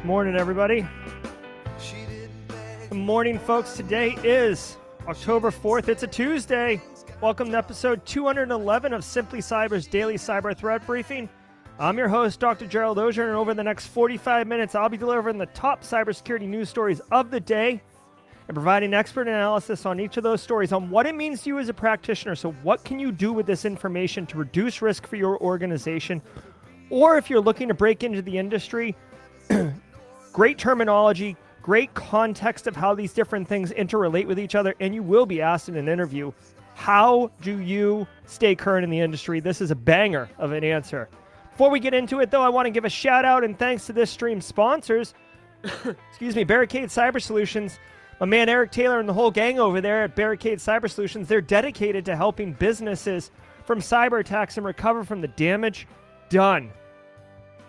Morning, everybody. Good morning, folks. Today is October 4th. It's a Tuesday. Welcome to episode 211 of Simply Cyber's Daily Cyber Threat Briefing. I'm your host, Dr. Gerald Auger, and over the next 45 minutes, I'll be delivering the top cybersecurity news stories of the day and providing expert analysis on each of those stories on what it means to you as a practitioner. So what can you do with this information to reduce risk for your organization? Or if you're looking to break into the industry, great terminology, great context of how these different things interrelate with each other, and you will be asked in an interview, how do you stay current in the industry? This is a banger of an answer. Before we get into it, though, I want to give a shout out and thanks to this stream's sponsors. Excuse me, Barricade Cyber Solutions. My man Eric Taylor and the whole gang over there at Barricade Cyber Solutions, they're dedicated to helping businesses from cyber attacks and recover from the damage done.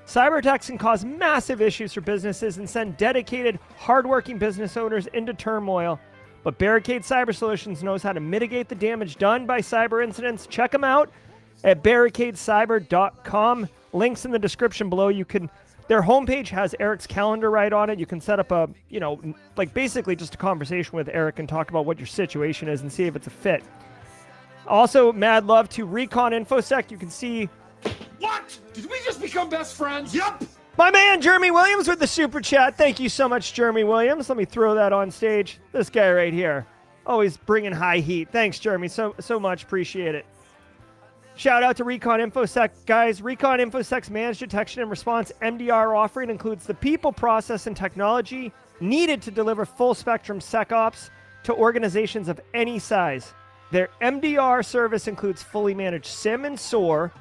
Cyber attacks can cause massive issues for businesses and send dedicated, hardworking business owners into turmoil. But Barricade Cyber Solutions knows how to mitigate the damage done by cyber incidents. Check them out at barricadecyber.com. Links in the description below. Their homepage has Eric's calendar right on it. You can set up a, basically just a conversation with Eric and talk about what your situation is and see if it's a fit. Also, mad love to Recon InfoSec. You can see... What? Did we just become best friends? Yep. My man, Jeremy Williams, with the super chat. Thank you so much, Jeremy Williams. Let me throw that on stage. This guy right here. Always bringing high heat. Thanks, Jeremy. So much. Appreciate it. Shout out to Recon InfoSec, guys. Recon InfoSec's Managed Detection and Response MDR offering includes the people, process, and technology needed to deliver full-spectrum SecOps to organizations of any size. Their MDR service includes fully managed SIM and SOAR,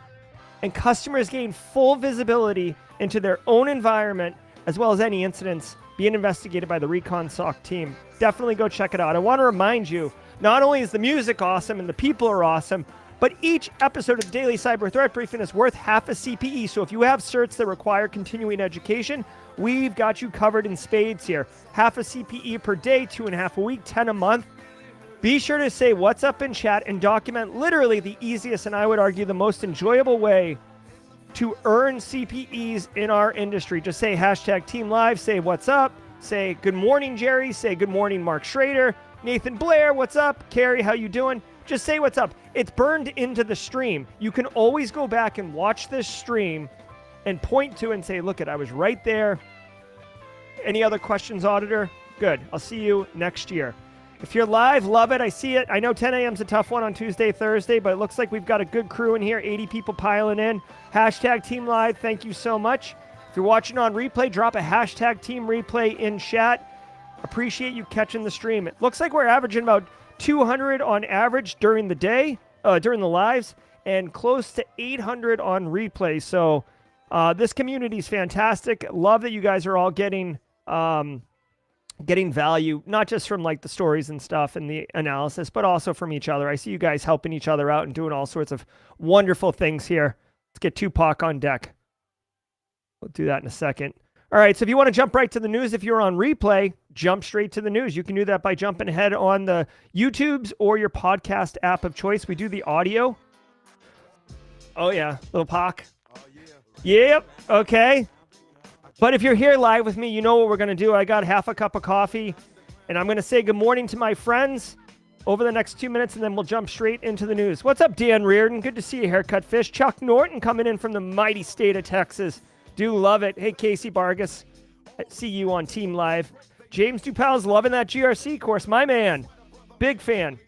and customers gain full visibility into their own environment, as well as any incidents being investigated by the Recon SOC team. Definitely go check it out. I want to remind you, not only is the music awesome and the people are awesome, but each episode of the Daily Cyber Threat Briefing is worth half a CPE. So if you have certs that require continuing education, we've got you covered in spades here. Half a CPE per day, 2.5 a week, 10 a month. Be sure to say what's up in chat and document literally the easiest and I would argue the most enjoyable way to earn CPEs in our industry. Just say hashtag Team Live, say what's up, say good morning Jerry, say good morning Mark Schrader, Nathan Blair, what's up, Carrie, how you doing? Just say what's up. It's burned into the stream. You can always go back and watch this stream and point to and say, look I was right there. Any other questions, Auditor? Good. I'll see you next year. If you're live, love it. I see it. I know 10 a.m. is a tough one on Tuesday, Thursday, but it looks like we've got a good crew in here. 80 people piling in. Hashtag Team Live. Thank you so much. If you're watching on replay, drop a hashtag Team Replay in chat. Appreciate you catching the stream. It looks like we're averaging about 200 on average during the day, during the lives, and close to 800 on replay. So this community is fantastic. Love that you guys are all getting value, not just from like the stories and stuff and the analysis, but also from each other. I see you guys helping each other out and doing all sorts of wonderful things here. Let's get Tupac on deck. We'll do that in a second. All right, so if you want to jump right to the news, if you're on replay, jump straight to the news. You can do that by jumping ahead on the YouTubes or your podcast app of choice. We do the audio. Oh, yeah, little Pac. Oh, yeah. Yep, okay. But if you're here live with me, you know what we're going to do. I got half a cup of coffee, and I'm going to say good morning to my friends over the next 2 minutes, and then we'll jump straight into the news. What's up, Dan Reardon? Good to see you, Haircut Fish. Chuck Norton coming in from the mighty state of Texas. Do love it. Hey, Casey Vargas. I see you on Team Live. James Dupal's loving that GRC course. My man. Big fan.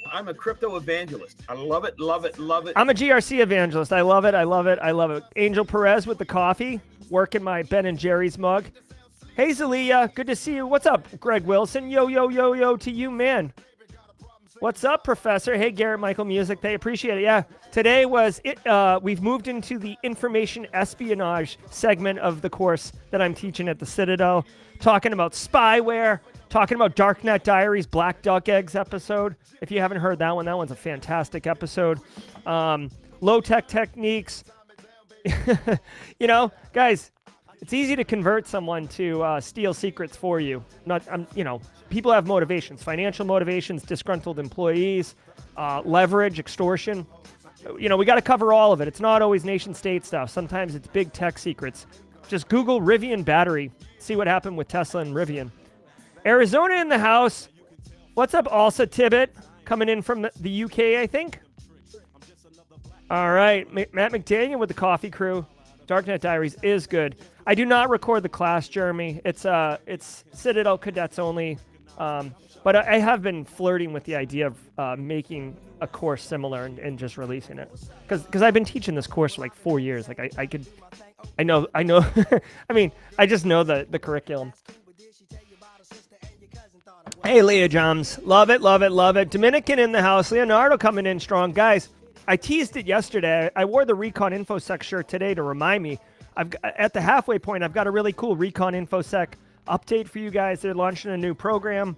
I'm a crypto evangelist. I love it, love it, love it. I'm a GRC evangelist. I love it, I love it, I love it. Angel Perez with the coffee. Working my Ben and Jerry's mug. Hey, Zalia. Good to see you. What's up, Greg Wilson? Yo, yo, yo, yo to you, man. What's up, Professor? Hey, Garrett Michael Music. They appreciate it. Yeah, today was it. We've moved into the information espionage segment of the course that I'm teaching at the Citadel, talking about spyware, talking about Darknet Diaries, Black Duck Eggs episode. If you haven't heard that one's a fantastic episode. Low-tech techniques. You know, guys, it's easy to convert someone to steal secrets for you. People have motivations, financial motivations, disgruntled employees, leverage, extortion. We got to cover all of it. It's not always nation state stuff. Sometimes it's big tech secrets. Just Google Rivian battery. See what happened with Tesla and Rivian. Arizona in the house. What's up, Alsa Tibbet? Coming in from the UK, I think. All right. Matt McDaniel with the coffee crew. Darknet Diaries is good. I do not record the class, Jeremy. It's Citadel cadets only. But I have been flirting with the idea of making a course similar and just releasing it. Because I've been teaching this course for like 4 years. Like I know. I mean, I just know the curriculum. Hey, Leah Joms. Love it, love it, love it. Dominican in the house. Leonardo coming in strong. Guys, I teased it yesterday. I wore the Recon InfoSec shirt today to remind me. At the halfway point, I've got a really cool Recon InfoSec update for you guys. They're launching a new program,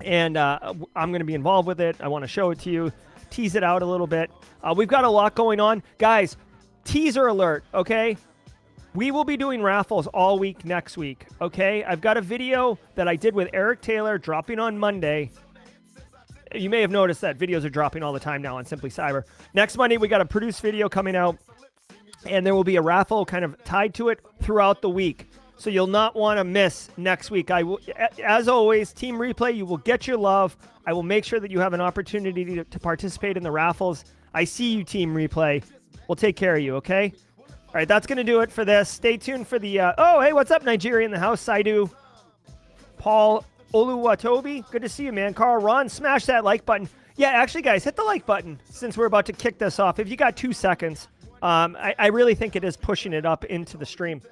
and I'm going to be involved with it. I want to show it to you, tease it out a little bit. We've got a lot going on. Guys, teaser alert, okay? We will be doing raffles all week next week, okay? I've got a video that I did with Eric Taylor dropping on Monday. You may have noticed that videos are dropping all the time now on Simply Cyber. Next Monday, we got a produced video coming out, and there will be a raffle kind of tied to it throughout the week. So you'll not want to miss next week. I will, as always, Team Replay, you will get your love. I will make sure that you have an opportunity to participate in the raffles. I see you, Team Replay. We'll take care of you, okay? All right, that's going to do it for this. Stay tuned for the... oh, hey, what's up, Nigeria in the house? Saidu. Paul Oluwatobi. Good to see you, man. Carl, Ron, smash that like button. Yeah, actually, guys, hit the like button since we're about to kick this off. If you got 2 seconds, I really think it is pushing it up into the stream.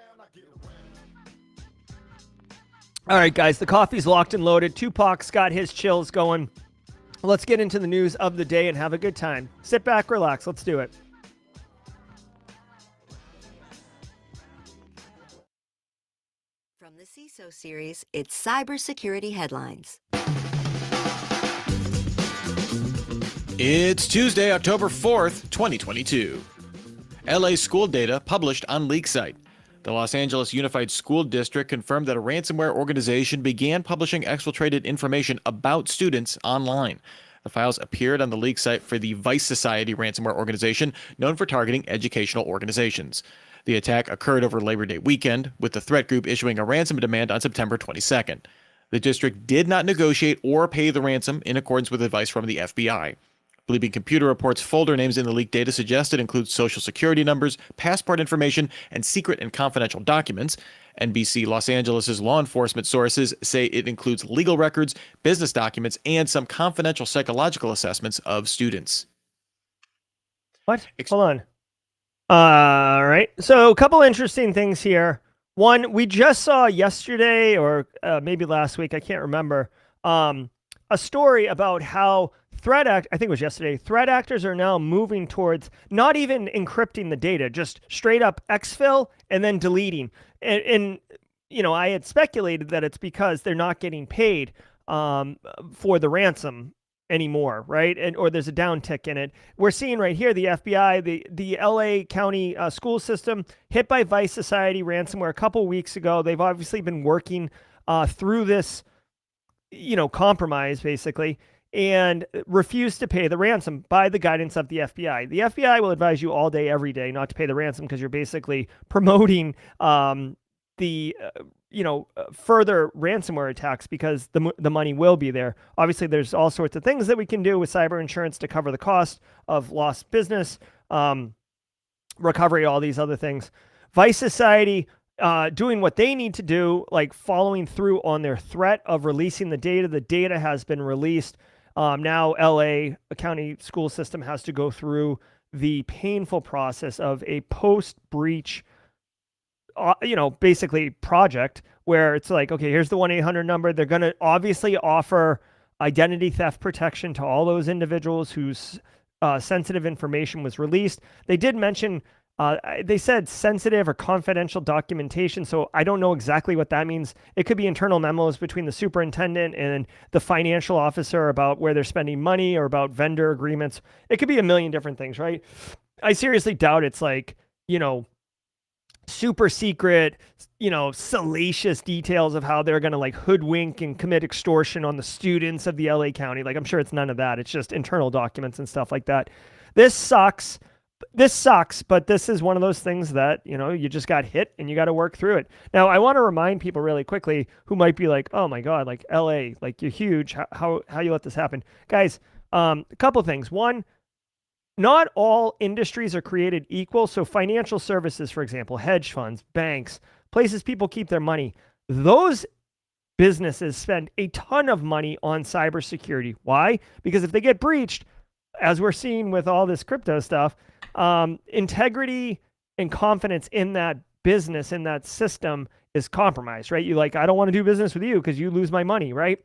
All right, guys, the coffee's locked and loaded. Tupac's got his chills going. Let's get into the news of the day and have a good time. Sit back, relax. Let's do it. From the CISO series, it's Cybersecurity Headlines. It's Tuesday, October 4th, 2022. LA school data published on LeakSite. The Los Angeles Unified School District confirmed that a ransomware organization began publishing exfiltrated information about students online. The files appeared on the leak site for the Vice Society ransomware organization, known for targeting educational organizations. The attack occurred over Labor Day weekend, with the threat group issuing a ransom demand on September 22nd. The district did not negotiate or pay the ransom in accordance with advice from the FBI. Bleeping Computer Report's folder names in the leaked data suggest it includes social security numbers, passport information, and secret and confidential documents. NBC Los Angeles' law enforcement sources say it includes legal records, business documents, and some confidential psychological assessments of students. What? Hold on. All right. So a couple interesting things here. One, we just saw yesterday or maybe last week, I can't remember, a story about how I think it was yesterday, threat actors are now moving towards not even encrypting the data, just straight up exfil and then deleting. And you know, I had speculated that it's because they're not getting paid for the ransom anymore, right? Or there's a downtick in it. We're seeing right here the FBI, the LA County school system hit by Vice Society ransomware a couple weeks ago. They've obviously been working through this, you know, compromise basically, and refused to pay the ransom by the guidance of the FBI. The FBI will advise you all day, every day, not to pay the ransom because you're basically promoting further ransomware attacks because the money will be there. Obviously, there's all sorts of things that we can do with cyber insurance to cover the cost of lost business, recovery, all these other things. Vice Society doing what they need to do, like following through on their threat of releasing the data. The data has been released. Now LA County school system has to go through the painful process of a post-breach basically project where it's like, okay, here's the 1-800 number. They're going to obviously offer identity theft protection to all those individuals whose sensitive information was released. They did mention, they said sensitive or confidential documentation. So I don't know exactly what that means. It could be internal memos between the superintendent and the financial officer about where they're spending money or about vendor agreements. It could be a million different things, right? I seriously doubt it's like, super secret, salacious details of how they're going to like hoodwink and commit extortion on the students of the LA County. Like, I'm sure it's none of that. It's just internal documents and stuff like that. This sucks. this sucks, but this is one of those things that, you just got hit and you got to work through it. Now, I want to remind people really quickly who might be like, oh my God, like LA, like you're huge. How you let this happen? Guys, a couple of things. One, not all industries are created equal. So financial services, for example, hedge funds, banks, places people keep their money, those businesses spend a ton of money on cybersecurity. Why? Because if they get breached, as we're seeing with all this crypto stuff, integrity and confidence in that business, in that system is compromised, right? You I don't want to do business with you because you lose my money, right?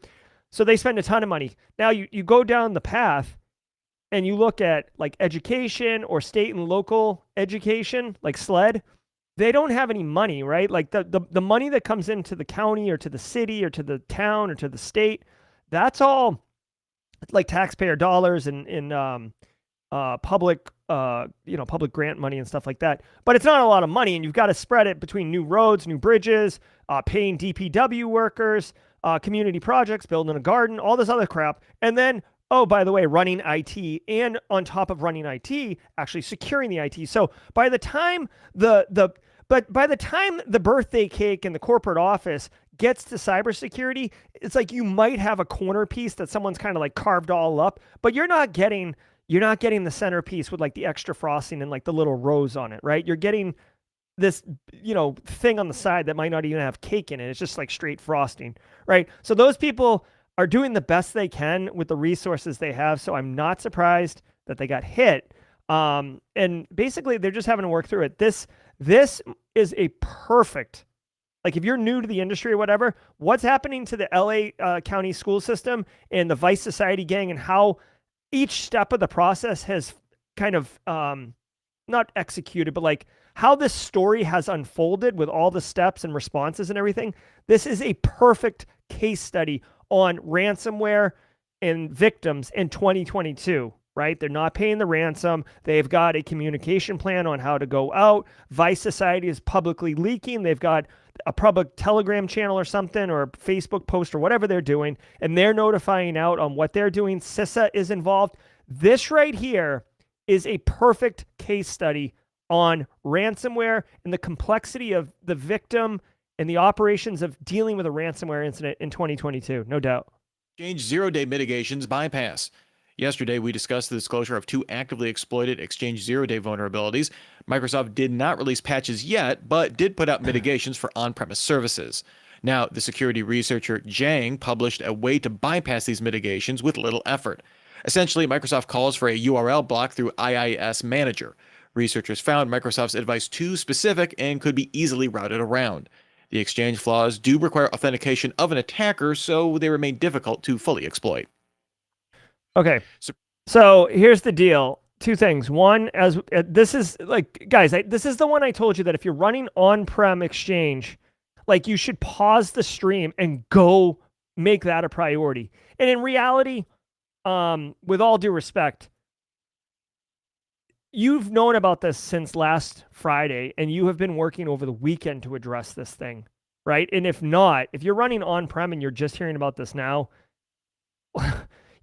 So they spend a ton of money. Now you go down the path and you look at like education or state and local education, like SLED, they don't have any money, right? Like the money that comes into the county or to the city or to the town or to the state, that's all like taxpayer dollars and public public grant money and stuff like that. But it's not a lot of money, and you've got to spread it between new roads, new bridges, paying DPW workers, community projects, building a garden, all this other crap. And then, oh, by the way, running IT, and on top of running IT, actually securing the IT. So by the time by the time the birthday cake in the corporate office gets to cybersecurity, it's like you might have a corner piece that someone's kind of like carved all up, but you're not getting the centerpiece with like the extra frosting and like the little rose on it, right? You're getting this, thing on the side that might not even have cake in it. It's just like straight frosting, right? So those people are doing the best they can with the resources they have. So I'm not surprised that they got hit. And basically they're just having to work through it. This is a perfect, like if you're new to the industry or whatever, what's happening to the LA County school system and the Vice Society gang and how each step of the process has kind of not executed, but like how this story has unfolded with all the steps and responses and everything. This is a perfect case study on ransomware and victims in 2022. Right? They're not paying the ransom. They've got a communication plan on how to go out. Vice Society is publicly leaking. They've got a public Telegram channel or something, or a Facebook post or whatever they're doing, and they're notifying out on what they're doing. CISA is involved. This right here is a perfect case study on ransomware and the complexity of the victim and the operations of dealing with a ransomware incident in 2022. No doubt. Exchange zero-day mitigations bypass. Yesterday, we discussed the disclosure of 2 actively exploited Exchange zero-day vulnerabilities. Microsoft did not release patches yet, but did put out mitigations for on-premise services. Now, the security researcher Zhang published a way to bypass these mitigations with little effort. Essentially, Microsoft calls for a URL block through IIS Manager. Researchers found Microsoft's advice too specific and could be easily routed around. The Exchange flaws do require authentication of an attacker, so they remain difficult to fully exploit. Okay. So here's the deal. 2 things. One, as this is like, guys, this is the one I told you that if you're running on-prem Exchange, like you should pause the stream and go make that a priority. And in reality, with all due respect, you've known about this since last Friday, and you have been working over the weekend to address this thing, right? And if not, if you're running on-prem and you're just hearing about this now,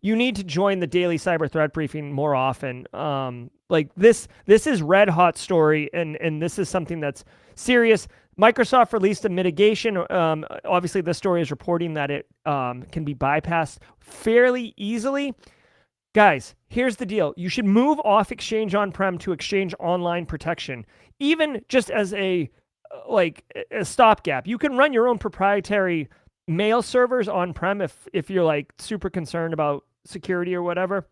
you need to join the daily cyber threat briefing more often. Like this is red hot story, and this is something that's serious. Microsoft released a mitigation. Obviously, this story is reporting that it can be bypassed fairly easily. Guys, here's the deal. You should move off Exchange on-prem to Exchange Online Protection, even just as a stopgap. You can run your own proprietary mail servers on-prem if you're like super concerned about security or whatever.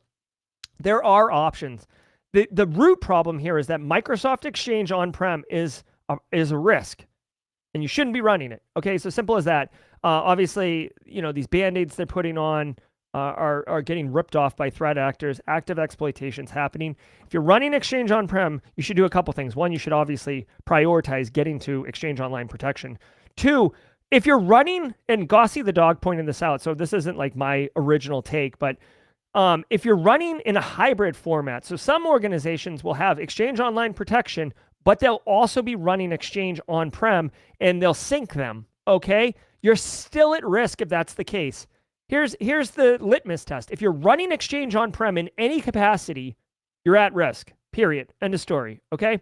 There are options. The root problem here is that Microsoft Exchange on-prem is a risk, and you shouldn't be running it. Okay, so simple as that. Obviously, these band-aids they're putting on are getting ripped off by threat actors. Active exploitations happening. If you're running Exchange on-prem, you should do a couple things. One, you should obviously prioritize getting to Exchange Online Protection. 2, if you're running, and Gossi the dog pointed this out, so this isn't like my original take, but if you're running in a hybrid format, so some organizations will have Exchange Online Protection, but they'll also be running Exchange on-prem, and they'll sync them, okay? You're still at risk if that's the case. Here's the litmus test. If you're running Exchange on-prem in any capacity, you're at risk, Period. End of story. Okay.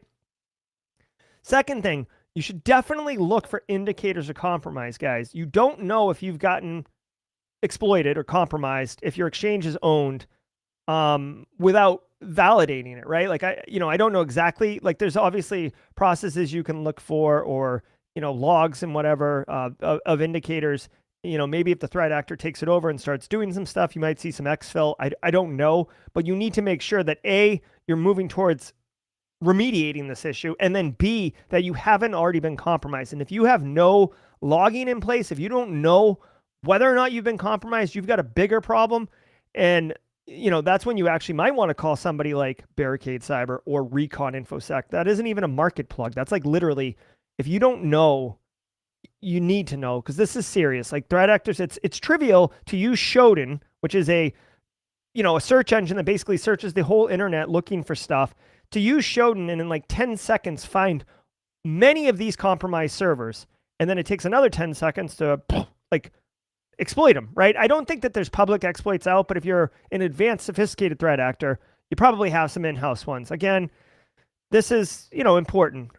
Second thing, you should definitely look for indicators of compromise, guys. You don't know if you've gotten exploited or compromised if your exchange is owned without validating it, right? Like I don't know exactly. Like there's obviously processes you can look for, or logs and whatever of indicators. Maybe if the threat actor takes it over and starts doing some stuff, you might see some exfil. I don't know, but you need to make sure that A, you're moving towards remediating this issue, and then B, that you haven't already been compromised. And if you have no logging in place, if you don't know whether or not you've been compromised, you've got a bigger problem. And that's when you actually might want to call somebody like Barricade Cyber or Recon InfoSec. That isn't even a market plug. That's like literally, if you don't know, you need to know, because this is serious. Like threat actors, it's trivial to use Shodan, which is a search engine that basically searches the whole internet looking for stuff, to use Shodan and in like 10 seconds find many of these compromised servers. And then it takes another 10 seconds to like exploit them, right? I don't think that there's public exploits out, but if you're an advanced, sophisticated threat actor, you probably have some in-house ones. Again, this is, important.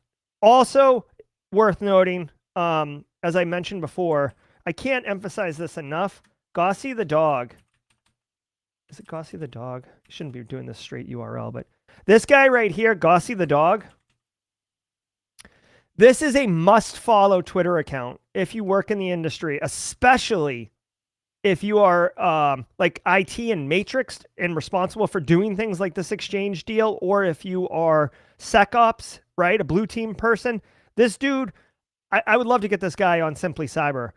Also worth noting, as I mentioned before, I can't emphasize this enough. Gossy the dog. Is it Gossy the dog? I shouldn't be doing this straight URL, but this guy right here, Gossy the dog, this is a must-follow Twitter account if you work in the industry, especially if you are like IT and matrixed and responsible for doing things like this exchange deal, or if you are SecOps, right, a blue team person. This dude, I would love to get this guy on Simply Cyber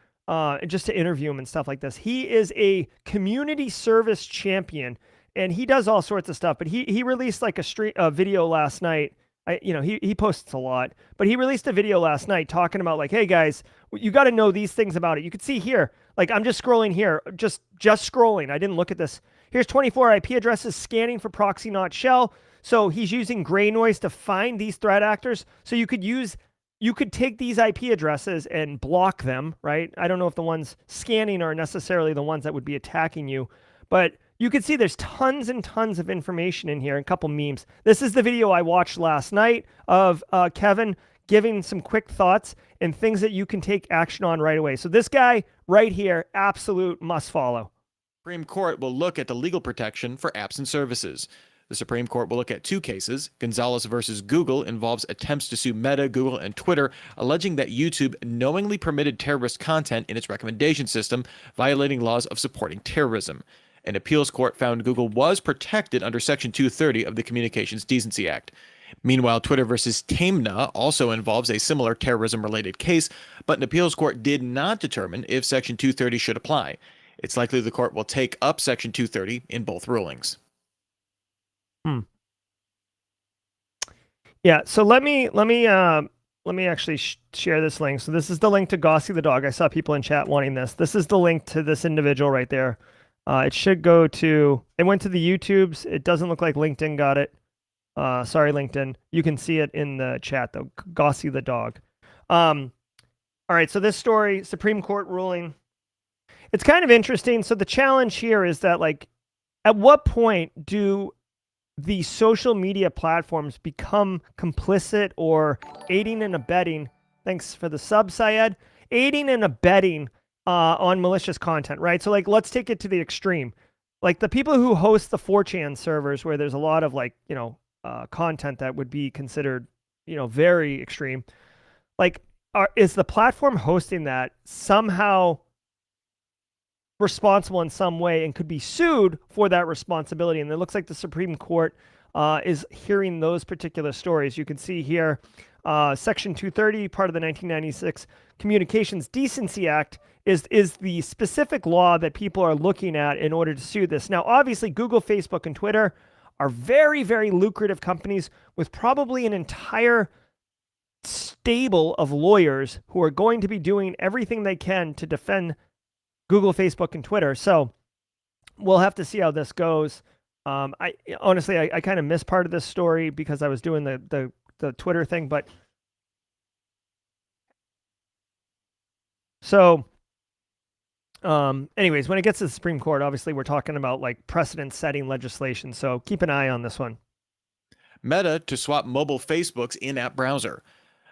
just to interview him and stuff like this. He is a community service champion, and he does all sorts of stuff. But he released like a video last night. He posts a lot, but he released a video last night talking about like, hey guys, you got to know these things about it. You can see here, like I'm just scrolling here, just scrolling. I didn't look at this. Here's 24 IP addresses scanning for proxy not shell. So he's using gray noise to find these threat actors. So you could take these IP addresses and block them, right? I don't know if the ones scanning are necessarily the ones that would be attacking you, but you can see there's tons and tons of information in here, and a couple memes. This is the video I watched last night of Kevin giving some quick thoughts and things that you can take action on right away. So this guy right here, absolute must follow. Supreme Court will look at the legal protection for apps and services. The Supreme Court will look at two cases. Gonzalez versus Google involves attempts to sue Meta, Google, and Twitter, alleging that YouTube knowingly permitted terrorist content in its recommendation system, violating laws of supporting terrorism. An appeals court found Google was protected under Section 230 of the Communications Decency Act. Meanwhile, Twitter versus Tamna also involves a similar terrorism-related case, but an appeals court did not determine if Section 230 should apply. It's likely the court will take up Section 230 in both rulings. Yeah, so let me actually share this link. So this is the link to Gossy the dog. I saw people in chat wanting this. This is the link to this individual right there. It should go to, it went to the YouTubes. It doesn't look like LinkedIn got it. Sorry, LinkedIn. You can see it in the chat though. Gossy the dog. All right, so this story, Supreme Court ruling. It's kind of interesting. So the challenge here is that, like, at what point do the social media platforms become complicit or aiding and abetting? Thanks for the sub, Syed. Aiding and abetting on malicious content, right? So like, let's take it to the extreme. Like the people who host the 4chan servers where there's a lot of like, content that would be considered, very extreme. Like, is the platform hosting that somehow responsible in some way and could be sued for that responsibility? And it looks like the Supreme Court is hearing those particular stories. You can see here, Section 230, part of the 1996 Communications Decency Act, is the specific law that people are looking at in order to sue this. Now, obviously, Google, Facebook, and Twitter are very, very lucrative companies with probably an entire stable of lawyers who are going to be doing everything they can to defend Google, Facebook, and Twitter. So we'll have to see how this goes. I honestly kind of missed part of this story because I was doing the Twitter thing, but so anyways, when it gets to the Supreme Court, obviously we're talking about like precedent setting legislation. So keep an eye on this one. Meta to swap mobile Facebook's in-app browser.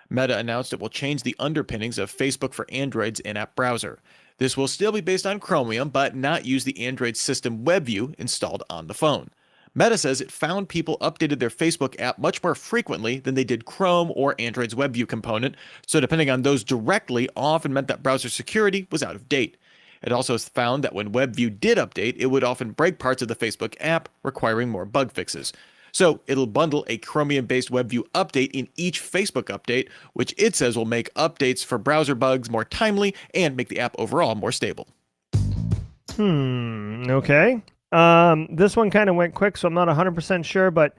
Meta announced it will change the underpinnings of Facebook for Android's in-app browser. This will still be based on Chromium, but not use the Android system WebView installed on the phone. Meta says it found people updated their Facebook app much more frequently than they did Chrome or Android's WebView component, so depending on those directly often meant that browser security was out of date. It also found that when WebView did update, it would often break parts of the Facebook app, requiring more bug fixes. So it'll bundle a Chromium-based WebView update in each Facebook update, which it says will make updates for browser bugs more timely and make the app overall more stable. Okay. This one kind of went quick, so I'm not 100% sure, but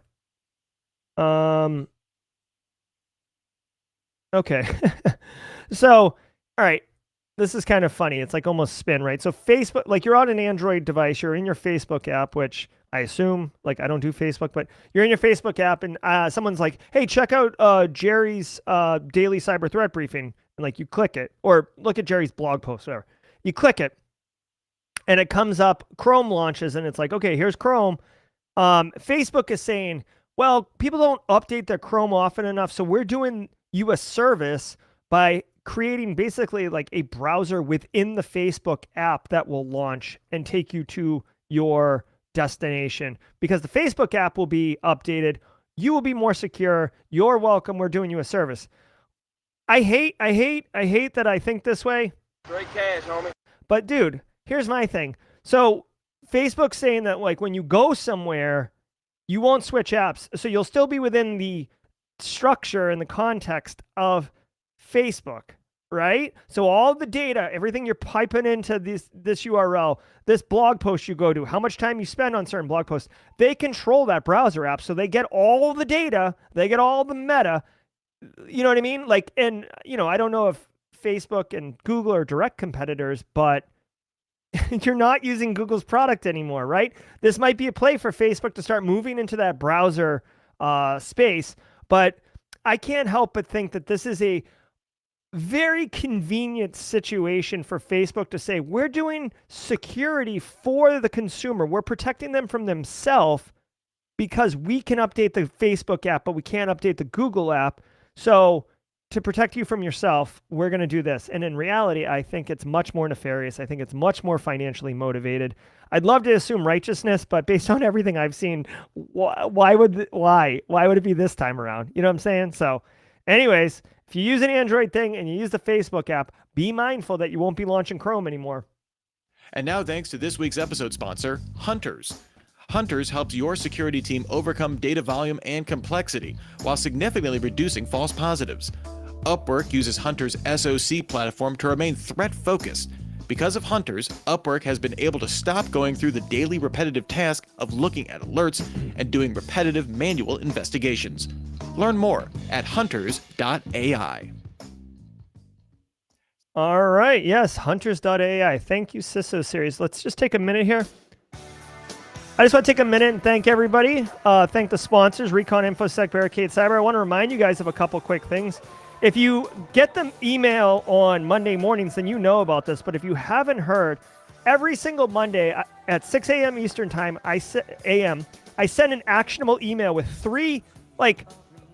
okay. So, all right. This is kind of funny. It's like almost spin, right? So Facebook, like you're on an Android device, you're in your Facebook app, which I assume, like I don't do Facebook, but you're in your Facebook app and someone's like, hey, check out Jerry's daily cyber threat briefing. And like you click it, or look at Jerry's blog post, whatever. You click it and it comes up, Chrome launches and it's like, okay, here's Chrome. Facebook is saying, well, people don't update their Chrome often enough. So we're doing you a service by creating basically like a browser within the Facebook app that will launch and take you to your destination, because the Facebook app will be updated. You will be more secure. You're welcome. We're doing you a service. I hate that I think this way. Straight cash, homie. But dude, here's my thing. So Facebook's saying that like when you go somewhere, you won't switch apps. So you'll still be within the structure and the context of Facebook, right? So all the data, everything you're piping into this URL, this blog post you go to, how much time you spend on certain blog posts, they control that browser app. So they get all the data, they get all the meta. You know what I mean? Like, and I don't know if Facebook and Google are direct competitors, but you're not using Google's product anymore, right? This might be a play for Facebook to start moving into that browser space, but I can't help but think that this is a very convenient situation for Facebook to say, we're doing security for the consumer. We're protecting them from themselves because we can update the Facebook app, but we can't update the Google app. So to protect you from yourself, we're going to do this. And in reality, I think it's much more nefarious. I think it's much more financially motivated. I'd love to assume righteousness, but based on everything I've seen, why would it be this time around? You know what I'm saying? So anyways, if you use an Android thing and you use the Facebook app, be mindful that you won't be launching Chrome anymore. And now thanks to this week's episode sponsor, Hunters. Hunters helps your security team overcome data volume and complexity while significantly reducing false positives. Upwork uses Hunters' SOC platform to remain threat-focused. Because of Hunters, Upwork has been able to stop going through the daily repetitive task of looking at alerts and doing repetitive manual investigations. Learn more at hunters.ai. All right. Yes, hunters.ai. Thank you, CISO Series. Let's just take a minute here. I just want to take a minute and thank everybody. Thank the sponsors, Recon, InfoSec, Barricade Cyber. I want to remind you guys of a couple quick things. If you get the email on Monday mornings, then you know about this. But if you haven't heard, every single Monday at 6 a.m. Eastern Time, I send an actionable email with 3,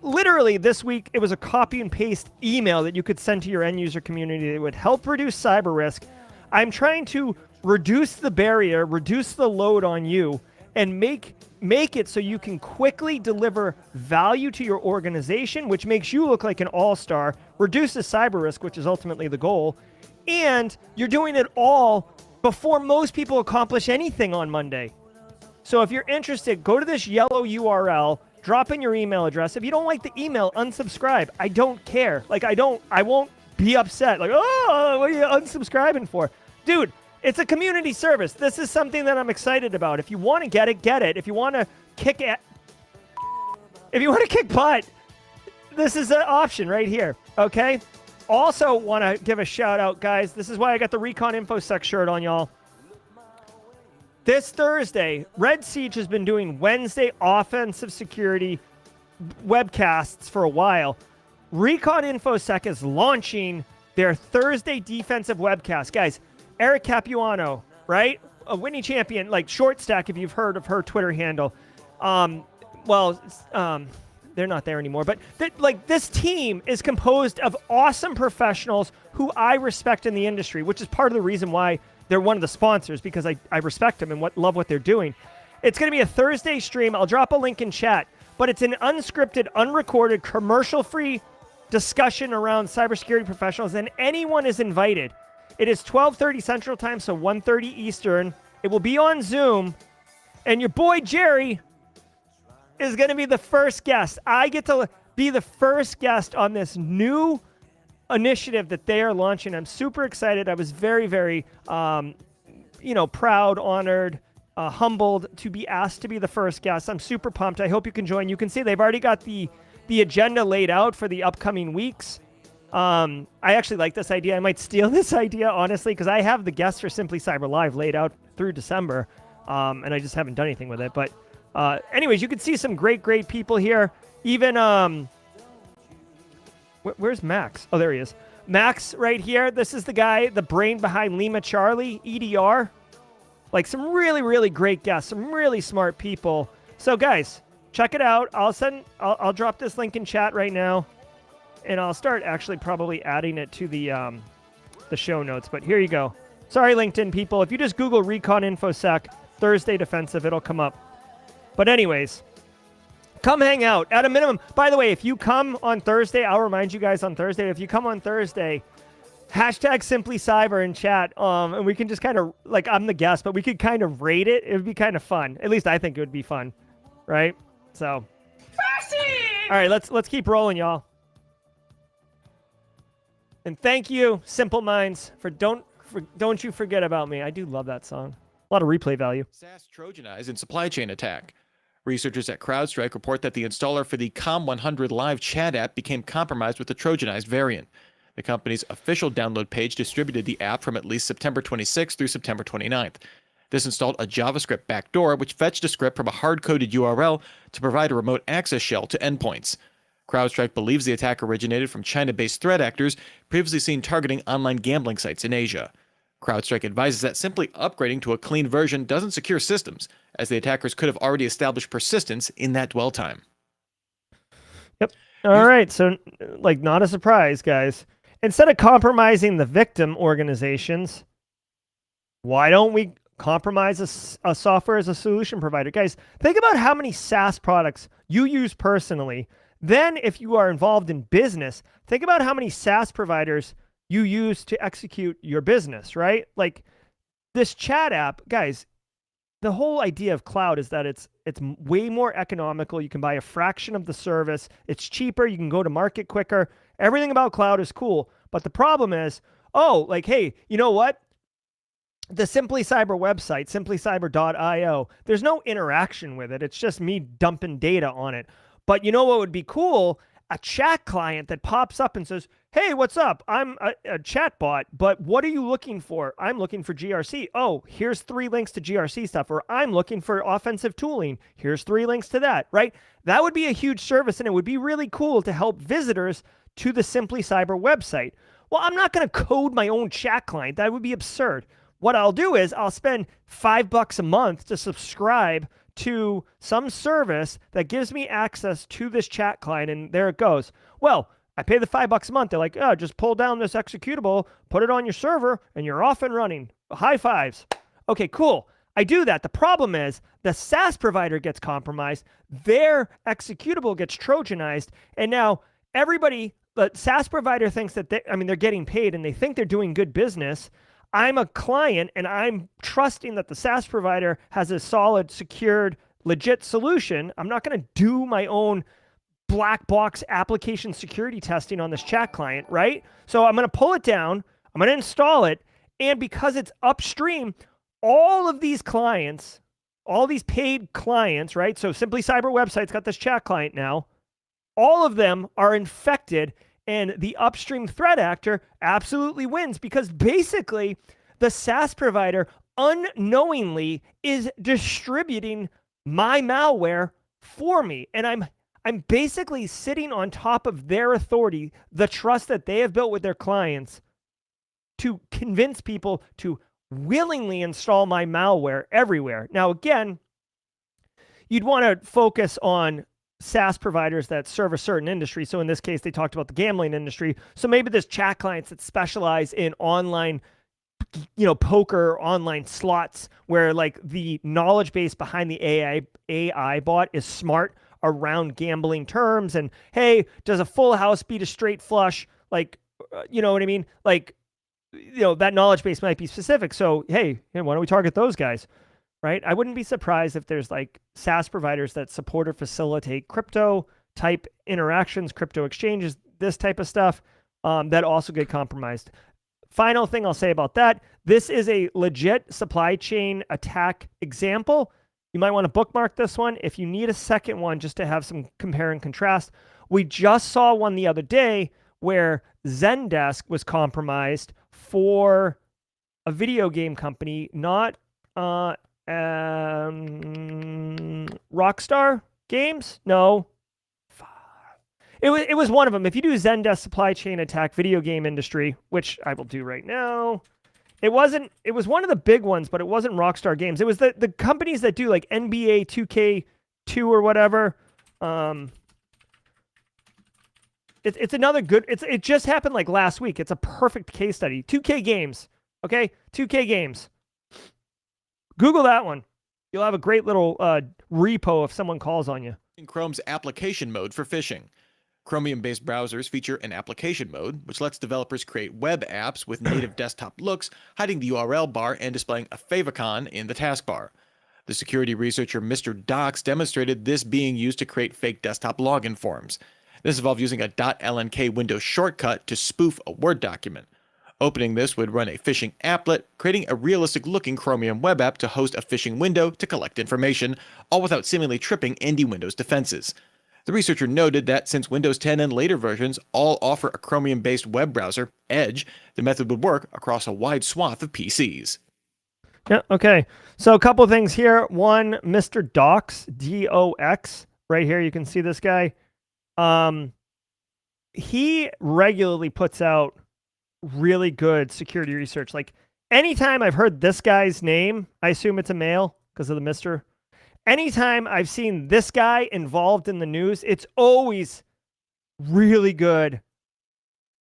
literally this week, it was a copy and paste email that you could send to your end user community that would help reduce cyber risk. I'm trying to reduce the barrier, reduce the load on you, and make it so you can quickly deliver value to your organization, which makes you look like an all-star, reduces cyber risk, which is ultimately the goal, and you're doing it all before most people accomplish anything on Monday. So if you're interested, go to this yellow URL, drop in your email address. If you don't like the email, unsubscribe. I don't care. I won't be upset. Oh, what are you unsubscribing for? Dude, it's a community service. This is something that I'm excited about. If you want to get it, get it. If you want to kick butt, this is an option right here. Okay? Also want to give a shout out, guys. This is why I got the Recon InfoSec shirt on, y'all. This Thursday, Red Siege has been doing Wednesday offensive security webcasts for a while. Recon InfoSec is launching their Thursday defensive webcast. Guys, Eric Capuano, right? A Winnie Champion, short stack if you've heard of her Twitter handle. well, they're not there anymore. But this team is composed of awesome professionals who I respect in the industry, which is part of the reason why they're one of the sponsors, because I respect them and love what they're doing. It's going to be a Thursday stream. I'll drop a link in chat, but it's an unscripted, unrecorded, commercial-free discussion around cybersecurity professionals, and anyone is invited. It is 12:30 Central Time, so 1:30 Eastern. It will be on Zoom, and your boy Jerry is going to be the first guest. I get to be the first guest on this new initiative that they are launching. I'm super excited. I was very, very, proud, honored, humbled to be asked to be the first guest. I'm super pumped. I hope you can join. You can see they've already got the agenda laid out for the upcoming weeks. I actually like this idea. I might steal this idea, honestly, because I have the guests for Simply Cyber Live laid out through December, and I just haven't done anything with it. But anyways, you can see some great people here. Even, where's Max? Oh, there he is. Max right here. This is the guy, the brain behind Lima Charlie, EDR. Like some really great guests, some really smart people. So guys, check it out. I'll drop this link in chat right now, and I'll start actually probably adding it to the show notes. But here you go. Sorry, LinkedIn people. If you just Google Recon InfoSec Thursday Defensive, it'll come up. But anyways, come hang out at a minimum. By the way, if you come on Thursday, I'll remind you guys on Thursday. If you come on Thursday, hashtag Simply Cyber in chat, and we can just kind of, like, I'm the guest, but we could kind of rate it. It would be kind of fun. At least I think it would be fun, right? So, all right, let's keep rolling, y'all. And thank you, Simple Minds, for don't you forget about me. I do love that song. A lot of replay value. SaaS Trojanized in supply chain attack. Researchers at CrowdStrike report that the installer for the Com100 Live chat app became compromised with the Trojanized variant. The company's official download page distributed the app from at least September 26th through September 29th. This installed a JavaScript backdoor, which fetched a script from a hard-coded URL to provide a remote access shell to endpoints. CrowdStrike believes the attack originated from China-based threat actors previously seen targeting online gambling sites in Asia. CrowdStrike advises that simply upgrading to a clean version doesn't secure systems, as the attackers could have already established persistence in that dwell time. Yep. All right, so, like, not a surprise, guys. Instead of compromising the victim organizations, why don't we compromise a software as a solution provider? Guys, think about how many SaaS products you use personally. Then, if you are involved in business, think about how many SaaS providers you use to execute your business, right? Like this chat app, guys, the whole idea of cloud is that it's way more economical. You can buy a fraction of the service. It's cheaper. You can go to market quicker. Everything about cloud is cool. But the problem is, hey, you know what? The Simply Cyber website, simplycyber.io, there's no interaction with it. It's just me dumping data on it. But you know what would be cool? A chat client that pops up and says, hey, what's up? I'm a chat bot, but what are you looking for? I'm looking for GRC. Oh, here's 3 links to GRC stuff. Or I'm looking for offensive tooling. Here's 3 links to that, right? That would be a huge service, and it would be really cool to help visitors to the Simply Cyber website. Well, I'm not going to code my own chat client. That would be absurd. What I'll do is I'll spend $5 a month to subscribe to some service that gives me access to this chat client, and there it goes. Well, I pay the $5 a month. They're like, oh, just pull down this executable, put it on your server, and you're off and running. High fives. Okay, cool. I do that. The problem is the SaaS provider gets compromised, their executable gets Trojanized, and now everybody, the SaaS provider thinks that they're getting paid and they think they're doing good business. I'm a client and I'm trusting that the SaaS provider has a solid, secured, legit solution. I'm not going to do my own black box application security testing on this chat client, right? So I'm going to pull it down, I'm going to install it, and because it's upstream, all of these clients, all these paid clients, right? So Simply Cyber website's got this chat client now. All of them are infected, and the upstream threat actor absolutely wins because basically the SaaS provider unknowingly is distributing my malware for me. And I'm basically sitting on top of their authority, the trust that they have built with their clients to convince people to willingly install my malware everywhere. Now, again, you'd want to focus on SaaS providers that serve a certain industry. So in this case, they talked about the gambling industry. So maybe there's chat clients that specialize in online, poker, online slots, where like the knowledge base behind the AI bot is smart around gambling terms. And hey, does a full house beat a straight flush? Like, you know what I mean? Like, that knowledge base might be specific. So hey, why don't we target those guys? Right? I wouldn't be surprised if there's like SaaS providers that support or facilitate crypto type interactions, crypto exchanges, this type of stuff, that also get compromised. Final thing I'll say about that, this is a legit supply chain attack example. You might want to bookmark this one. If you need a second one just to have some compare and contrast, we just saw one the other day where Zendesk was compromised for a video game company, not Rockstar Games? No. It was one of them. If you do Zendesk supply chain attack video game industry, which I will do right now, it was one of the big ones, but it wasn't Rockstar Games. It was the companies that do like NBA 2K2 or whatever. It's another good, it just happened like last week. It's a perfect case study. 2K Games. Okay? 2K Games. Google that one. You'll have a great little repo if someone calls on you. In Chrome's application mode for phishing. Chromium-based browsers feature an application mode, which lets developers create web apps with native desktop looks, hiding the URL bar and displaying a favicon in the taskbar. The security researcher Mr. Docs demonstrated this being used to create fake desktop login forms. This involved using a .lnk window shortcut to spoof a Word document. Opening this would run a phishing applet, creating a realistic-looking Chromium web app to host a phishing window to collect information, all without seemingly tripping any Windows defenses. The researcher noted that since Windows 10 and later versions all offer a Chromium-based web browser, Edge, the method would work across a wide swath of PCs. Yeah, okay. So a couple things here. One, Mr. Docs, D-O-X, right here. You can see this guy. He regularly puts out really good security research. Like anytime I've heard this guy's name, I assume it's a male because of the Mr. Anytime I've seen this guy involved in the news, it's always really good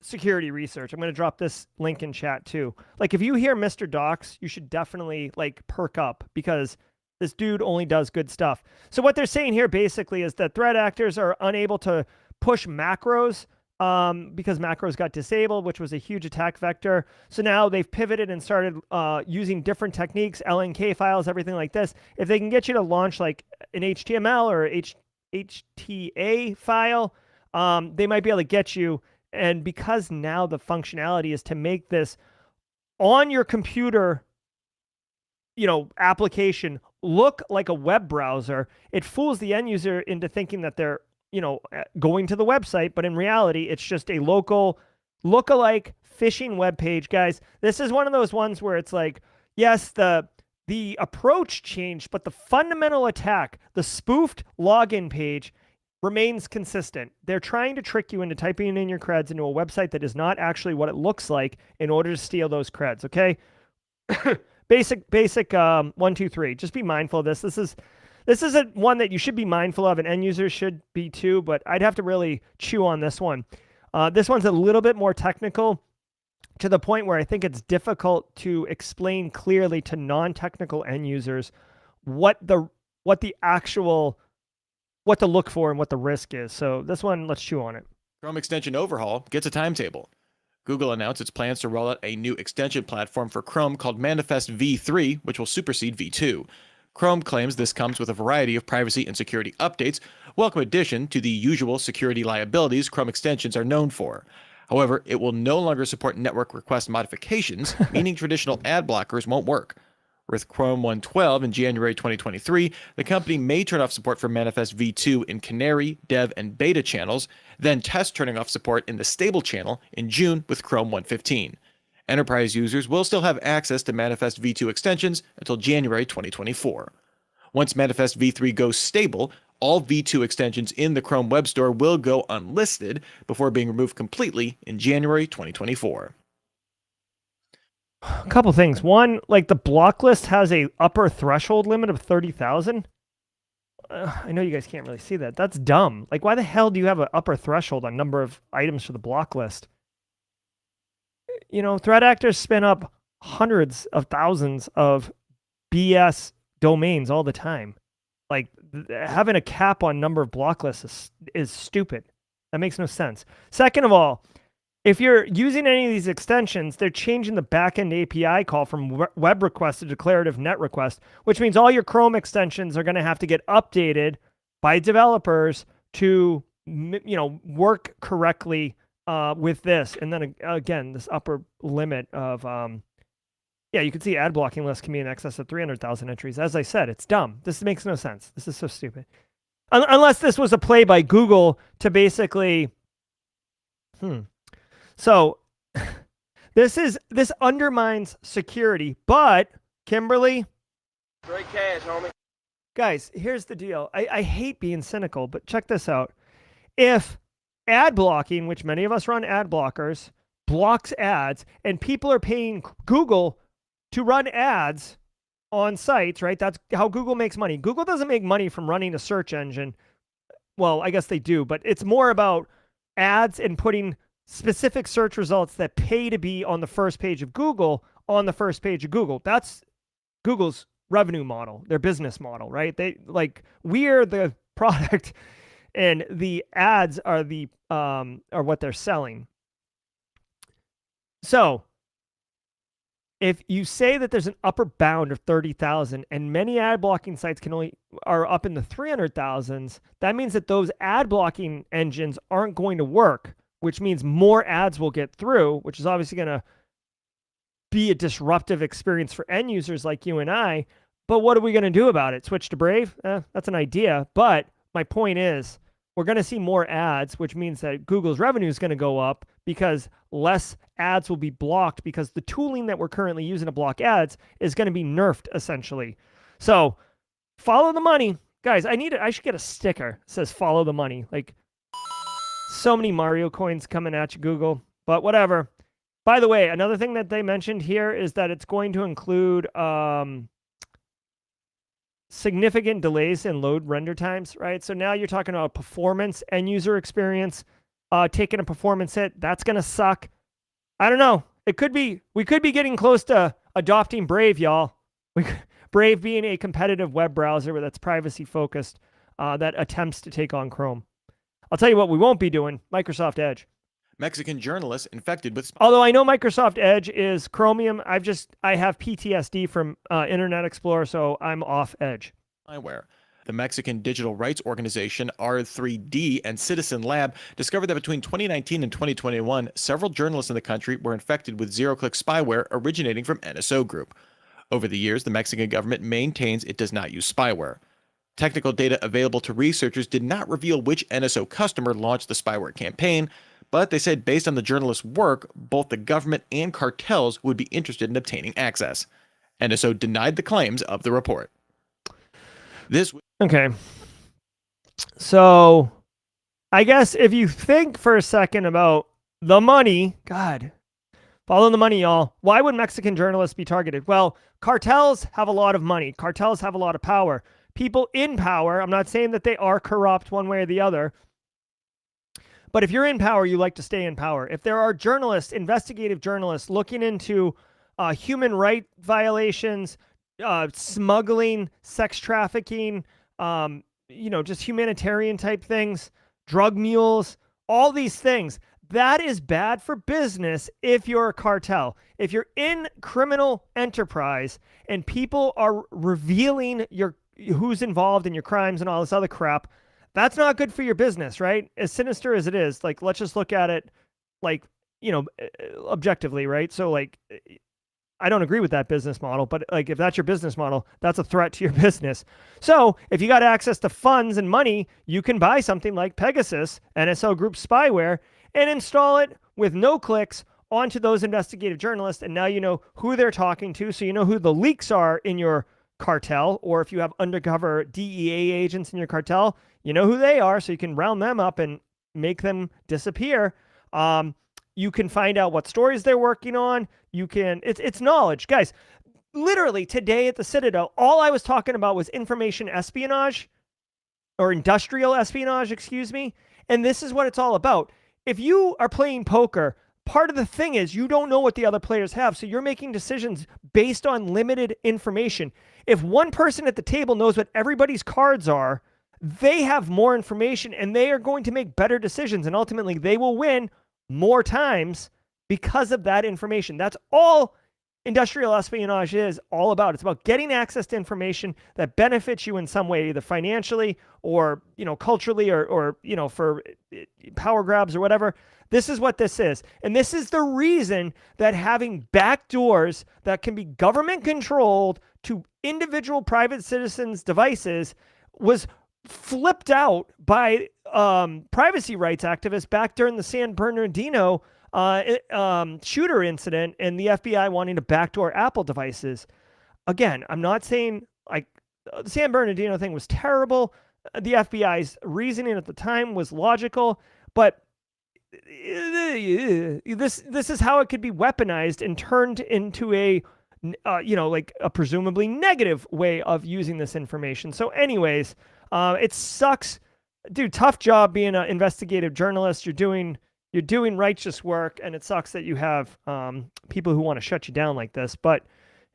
security research. I'm going to drop this link in chat too. Like if you hear Mr. Docs, you should definitely like perk up because this dude only does good stuff. So what they're saying here basically is that threat actors are unable to push macros because macros got disabled, which was a huge attack vector. So now they've pivoted and started using different techniques, LNK files, everything like this. If they can get you to launch like an HTML or HTA file, they might be able to get you. And because now the functionality is to make this on your computer, application look like a web browser, it fools the end user into thinking that they're going to the website, but in reality, it's just a local lookalike phishing web page. Guys, this is one of those ones where it's like, yes, the approach changed, but the fundamental attack, the spoofed login page, remains consistent. They're trying to trick you into typing in your creds into a website that is not actually what it looks like in order to steal those creds, okay? Basic 1, 2, 3. Just be mindful of this. This is one that you should be mindful of, and end users should be too, but I'd have to really chew on this one. This one's a little bit more technical to the point where I think it's difficult to explain clearly to non-technical end users what to look for and what the risk is. So this one, let's chew on it. Chrome extension overhaul gets a timetable. Google announced its plans to roll out a new extension platform for Chrome called Manifest v3, which will supersede v2. Chrome claims this comes with a variety of privacy and security updates, welcome addition to the usual security liabilities Chrome extensions are known for. However, it will no longer support network request modifications, meaning traditional ad blockers won't work. With Chrome 1.12 in January 2023, the company may turn off support for Manifest v2 in Canary, Dev, and Beta channels, then test turning off support in the stable channel in June with Chrome 1.15. Enterprise users will still have access to Manifest v2 extensions until January 2024. Once Manifest v3 goes stable, all v2 extensions in the Chrome Web Store will go unlisted before being removed completely in January 2024. A couple things. One, like the block list has a upper threshold limit of 30,000. I know you guys can't really see that. That's dumb. Like, why the hell do you have an upper threshold on number of items for the block list? Threat actors spin up hundreds of thousands of BS domains all the time. Like, having a cap on number of block lists is stupid. That makes no sense. Second of all, if you're using any of these extensions, they're changing the backend API call from web request to declarative net request, which means all your Chrome extensions are going to have to get updated by developers to, work correctly with this. And then again, this upper limit of, you can see ad blocking lists can be in excess of 300,000 entries. As I said, it's dumb. This makes no sense. This is so stupid. Unless this was a play by Google to basically, So this undermines security, but Kimberly, Straight cash, homie. guys, here's the deal. I hate being cynical, but check this out. If ad blocking, which many of us run ad blockers, blocks ads, and people are paying Google to run ads on sites, right? That's how Google makes money. Google doesn't make money from running a search engine. Well, I guess they do, but it's more about ads and putting specific search results that pay to be on the first page of Google on the first page of Google. That's Google's revenue model, their business model, right? We're the product and the ads are are what they're selling. So if you say that there's an upper bound of 30,000 and many ad blocking sites are up in the 300,000s, that means that those ad blocking engines aren't going to work, which means more ads will get through, which is obviously going to be a disruptive experience for end users like you and I. But what are we going to do about it? Switch to Brave? That's an idea. But my point is, we're going to see more ads, which means that Google's revenue is going to go up because less ads will be blocked because the tooling that we're currently using to block ads is going to be nerfed, essentially. So follow the money. Guys, I should get a sticker that says follow the money. Like, so many Mario coins coming at you, Google, but whatever. By the way, another thing that they mentioned here is that it's going to include significant delays in load render times, right? So now you're talking about performance, end user experience, taking a performance hit. That's going to suck. I don't know. We could be getting close to adopting Brave, y'all. Brave being a competitive web browser that's privacy focused that attempts to take on Chrome. I'll tell you what we won't be doing, Microsoft Edge. Mexican journalists infected with... Although I know Microsoft Edge is Chromium, I have PTSD from Internet Explorer, so I'm off Edge. Spyware. The Mexican digital rights organization R3D and Citizen Lab discovered that between 2019 and 2021, several journalists in the country were infected with zero-click spyware originating from NSO Group. Over the years, the Mexican government maintains it does not use spyware. Technical data available to researchers did not reveal which NSO customer launched the spyware campaign, but they said based on the journalists' work, both the government and cartels would be interested in obtaining access. NSO denied the claims of the report. Okay. So, I guess if you think for a second about the money, God, follow the money, y'all. Why would Mexican journalists be targeted? Well, cartels have a lot of money. Cartels have a lot of power. People in power, I'm not saying that they are corrupt one way or the other, but if you're in power, you like to stay in power. If there are journalists, investigative journalists looking into human rights violations, smuggling, sex trafficking, just humanitarian type things, drug mules, all these things, that is bad for business if you're a cartel. If you're in criminal enterprise and people are revealing who's involved in your crimes and all this other crap, that's not good for your business, right? As sinister as it is, like, let's just look at it objectively, right? So I don't agree with that business model, but if that's your business model, that's a threat to your business. So if you got access to funds and money, you can buy something like Pegasus, NSO Group spyware, and install it with no clicks onto those investigative journalists. And now you know who they're talking to. So you know who the leaks are in your cartel, or if you have undercover DEA agents in your cartel, you know who they are, so you can round them up and make them disappear. You can find out what stories they're working on. It's knowledge. Guys, literally today at the Citadel, all I was talking about was information espionage. or industrial espionage, excuse me. And this is what it's all about. If you are playing poker, part of the thing is you don't know what the other players have. So you're making decisions based on limited information. If one person at the table knows what everybody's cards are, they have more information and they are going to make better decisions. And ultimately, they will win more times because of that information. That's all industrial espionage is all about. It's about getting access to information that benefits you in some way, either financially or, culturally or for power grabs or whatever. This is what this is. And this is the reason that having backdoors that can be government controlled to individual private citizens' devices was flipped out by privacy rights activists back during the San Bernardino shooter incident and the FBI wanting to backdoor Apple devices. Again, I'm not saying the San Bernardino thing was terrible. The FBI's reasoning at the time was logical, but this is how it could be weaponized and turned into a presumably negative way of using this information. So anyways, it sucks. Dude, tough job being an investigative journalist. You're doing righteous work, and it sucks that you have people who want to shut you down like this. But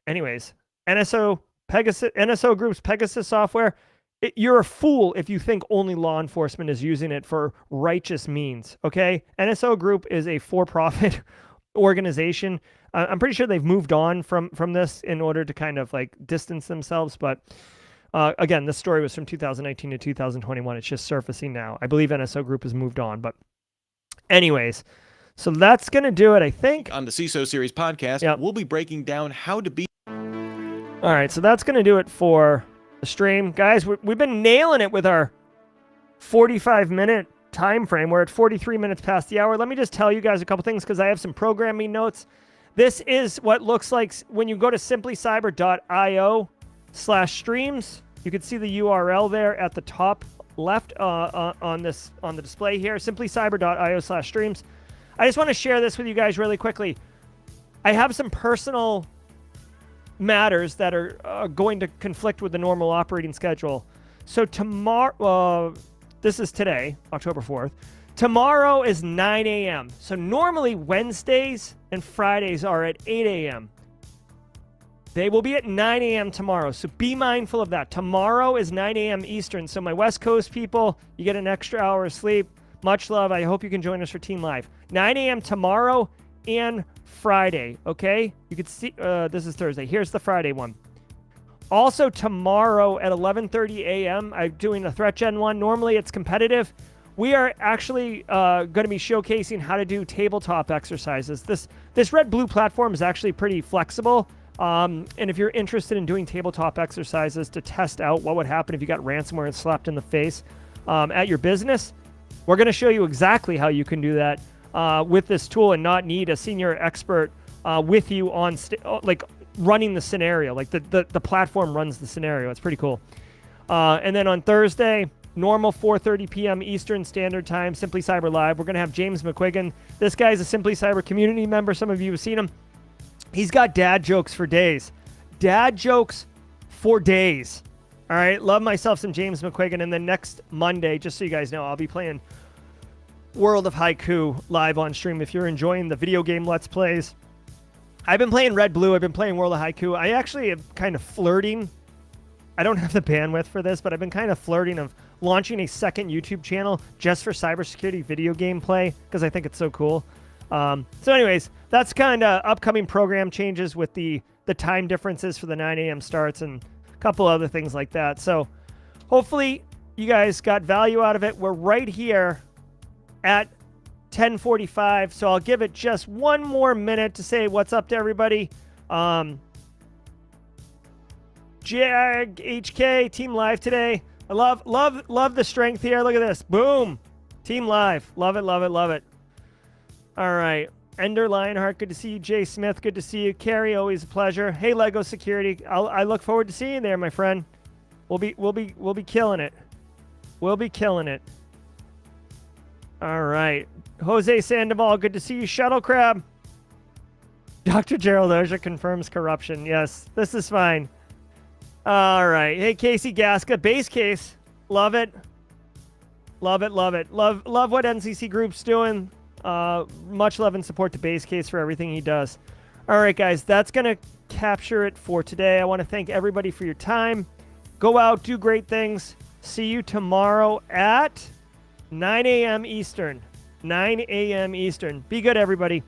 anyways, NSO Group's Pegasus software, you're a fool if you think only law enforcement is using it for righteous means, okay? NSO Group is a for-profit organization. I'm pretty sure they've moved on from this in order to kind of distance themselves, but again, this story was from 2019 to 2021. It's just surfacing now. I believe NSO Group has moved on, but anyways, so that's going to do it, I think. On the CISO Series podcast, Yep. We'll be breaking down how to be... All right, so that's going to do it for the stream. Guys, we've been nailing it with our 45-minute time frame. We're at 43 minutes past the hour. Let me just tell you guys a couple things because I have some programming notes. This is what looks like when you go to simplycyber.io/streams. You can see the URL there at the top left on the display here, simplycyber.io/streams. I just want to share this with you guys really quickly. I have some personal matters that are going to conflict with the normal operating schedule. So tomorrow, this is today, October 4th. Tomorrow is 9 a.m. So normally Wednesdays and Fridays are at 8 a.m. They will be at 9 a.m. tomorrow, so be mindful of that. Tomorrow is 9 a.m. Eastern, so my West Coast people, you get an extra hour of sleep. Much love. I hope you can join us for Team Live. 9 a.m. tomorrow and Friday, okay? You can see, this is Thursday. Here's the Friday one. Also tomorrow at 11:30 a.m., I'm doing a Threat Gen one. Normally it's competitive. We are actually going to be showcasing how to do tabletop exercises. This Red-Blue platform is actually pretty flexible. And if you're interested in doing tabletop exercises to test out what would happen if you got ransomware and slapped in the face at your business, we're going to show you exactly how you can do that with this tool and not need a senior expert with you on running the scenario. Like the platform runs the scenario. It's pretty cool. And then on Thursday, normal 4:30 p.m. Eastern Standard Time, Simply Cyber Live, we're going to have James McQuiggan. This guy's a Simply Cyber community member. Some of you have seen him. He's got dad jokes for days. Dad jokes for days. All right, love myself some James McQuiggan. And then next Monday, just so you guys know, I'll be playing World of Haiku live on stream. If you're enjoying the video game Let's Plays, I've been playing Red Blue. I've been playing World of Haiku. I actually am kind of flirting. I don't have the bandwidth for this, but I've been kind of flirting of launching a second YouTube channel just for cybersecurity video game play because I think it's so cool. So anyways, that's kind of upcoming program changes with the time differences for the 9 a.m. starts and a couple other things like that. So hopefully you guys got value out of it. We're right here at 10:45, so I'll give it just one more minute to say what's up to everybody. Jag HK Team Live today. I love the strength here. Look at this. Boom. Team Live. Love it, love it, love it. All right. Ender Lionheart, good to see you. Jay Smith, good to see you. Carrie, always a pleasure. Hey, Lego Security. I look forward to seeing you there, my friend. We'll be killing it. We'll be killing it. All right. Jose Sandoval, good to see you. Shuttle Crab. Dr. Gerald Auger confirms corruption. Yes, this is fine. All right. Hey, Casey Gasca. Base case. Love it. Love it, love it. Love what NCC Group's doing. Much love and support to Base Case for everything he does. All right, guys, that's going to capture it for today. I want to thank everybody for your time. Go out, do great things. See you tomorrow at 9 a.m. Eastern. 9 a.m. Eastern. Be good, everybody.